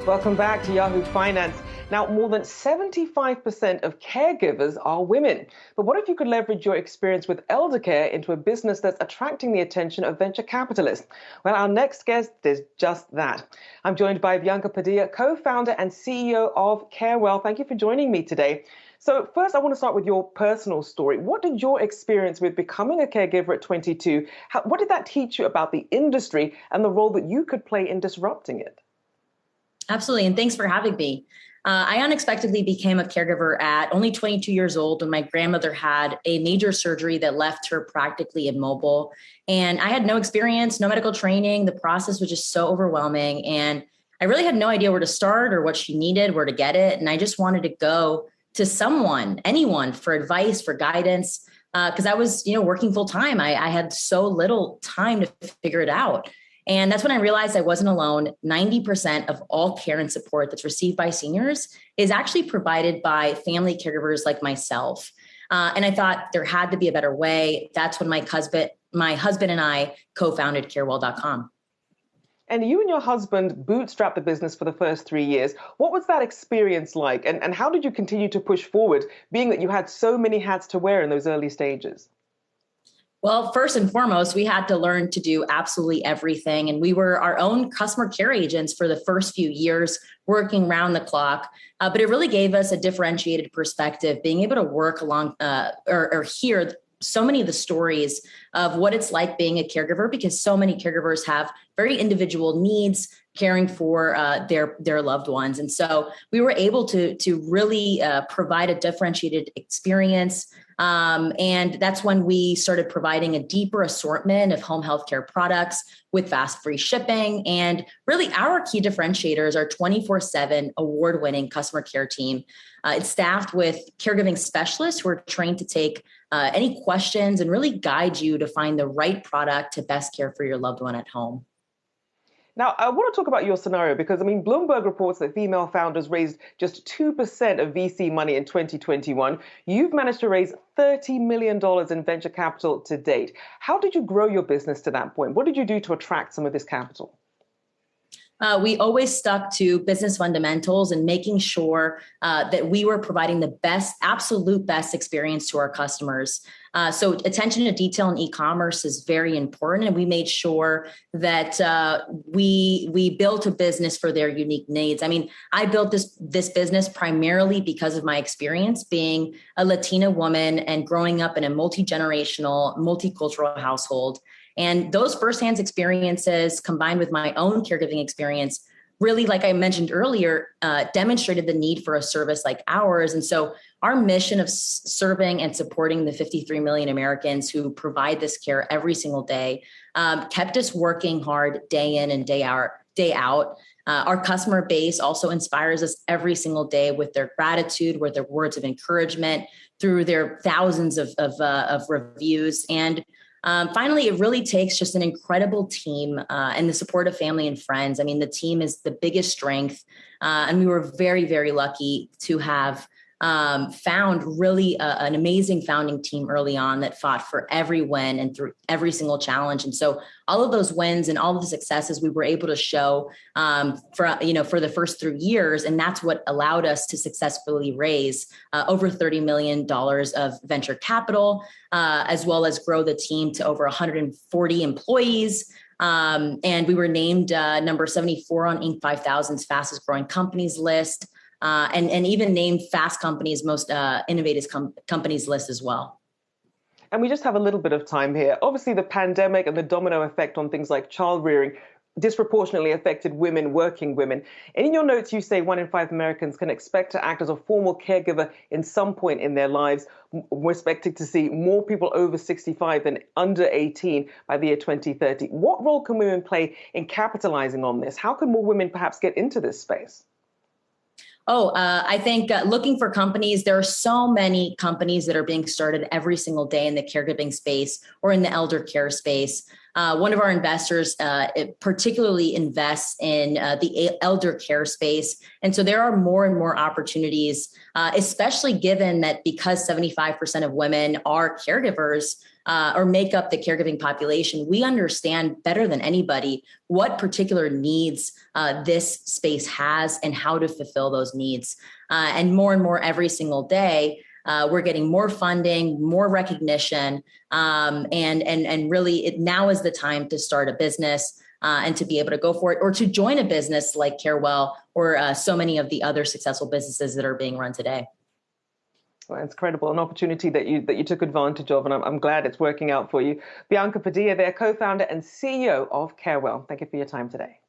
Welcome back to Yahoo Finance. Now, more than 75% of caregivers are women. But what if you could leverage your experience with elder care into a business that's attracting the attention of venture capitalists? Well, our next guest is just that. I'm joined by Bianca Padilla, co-founder and CEO of Carewell. Thank you for joining me today. So first, I want to start with your personal story. What did your experience with becoming a caregiver at 22, what did that teach you about the industry and the role that you could play in disrupting it? Absolutely. And thanks for having me. I unexpectedly became a caregiver at only 22 years old when my grandmother had a major surgery that left her practically immobile. And I had no experience, no medical training. The process was just so overwhelming. And I really had no idea where to start or what she needed, where to get it. And I just wanted to go to someone, anyone, for advice, for guidance, because I was, working full time. I had so little time to figure it out. And that's when I realized I wasn't alone. 90% of all care and support that's received by seniors is actually provided by family caregivers like myself. And I thought there had to be a better way. That's when my husband and I co-founded Carewell.com. And you and your husband bootstrapped the business for the first 3 years. What was that experience like? And how did you continue to push forward, being that you had so many hats to wear in those early stages? Well, first and foremost, we had to learn to do absolutely everything. And we were our own customer care agents for the first few years, working round the clock. But it really gave us a differentiated perspective, being able to work along or hear so many of the stories of what it's like being a caregiver, because so many caregivers have very individual needs caring for their loved ones. And so we were able to really provide a differentiated experience. And that's when we started providing a deeper assortment of home healthcare products with fast free shipping. And really our key differentiators are 24/7 award-winning customer care team. It's staffed with caregiving specialists who are trained to take any questions and really guide you to find the right product to best care for your loved one at home. Now, I want to talk about your scenario because, Bloomberg reports that female founders raised just 2% of VC money in 2021. You've managed to raise $30 million in venture capital to date. How did you grow your business to that point? What did you do to attract some of this capital? We always stuck to business fundamentals and making sure that we were providing the absolute best experience to our customers. So attention to detail in e-commerce is very important. And we made sure that we built a business for their unique needs. I built this business primarily because of my experience being a Latina woman and growing up in a multi-generational, multicultural household. And those firsthand experiences combined with my own caregiving experience really, like I mentioned earlier, demonstrated the need for a service like ours. And so our mission of serving and supporting the 53 million Americans who provide this care every single day kept us working hard day in and day out. Our customer base also inspires us every single day with their gratitude, with their words of encouragement, through their thousands of reviews. And finally, it really takes just an incredible team and the support of family and friends. The team is the biggest strength. And we were very, very lucky to have found really an amazing founding team early on that fought for every win and through every single challenge. And so all of those wins and all of the successes we were able to show for the first 3 years. And that's what allowed us to successfully raise over $30 million of venture capital, as well as grow the team to over 140 employees. And we were named number 74 on Inc. 5000's fastest growing companies list. And even named Fast Company's most innovative companies list as well. And we just have a little bit of time here. Obviously, the pandemic and the domino effect on things like child rearing disproportionately affected women, working women. And in your notes, you say 1 in 5 Americans can expect to act as a formal caregiver in some point in their lives. We're expecting to see more people over 65 than under 18 by the year 2030. What role can women play in capitalizing on this? How can more women perhaps get into this space? I think looking for companies, there are so many companies that are being started every single day in the caregiving space or in the elder care space. One of our investors particularly invests in the elder care space. And so there are more and more opportunities, especially given that because 75% of women are caregivers, or make up the caregiving population, we understand better than anybody what particular needs this space has and how to fulfill those needs. And more every single day, we're getting more funding, more recognition, and really now is the time to start a business and to be able to go for it, or to join a business like Carewell or so many of the other successful businesses that are being run today. Well, it's incredible, an opportunity that you took advantage of, and I'm glad it's working out for you. Bianca Padilla, they're co-founder and CEO of Carewell. Thank you for your time today.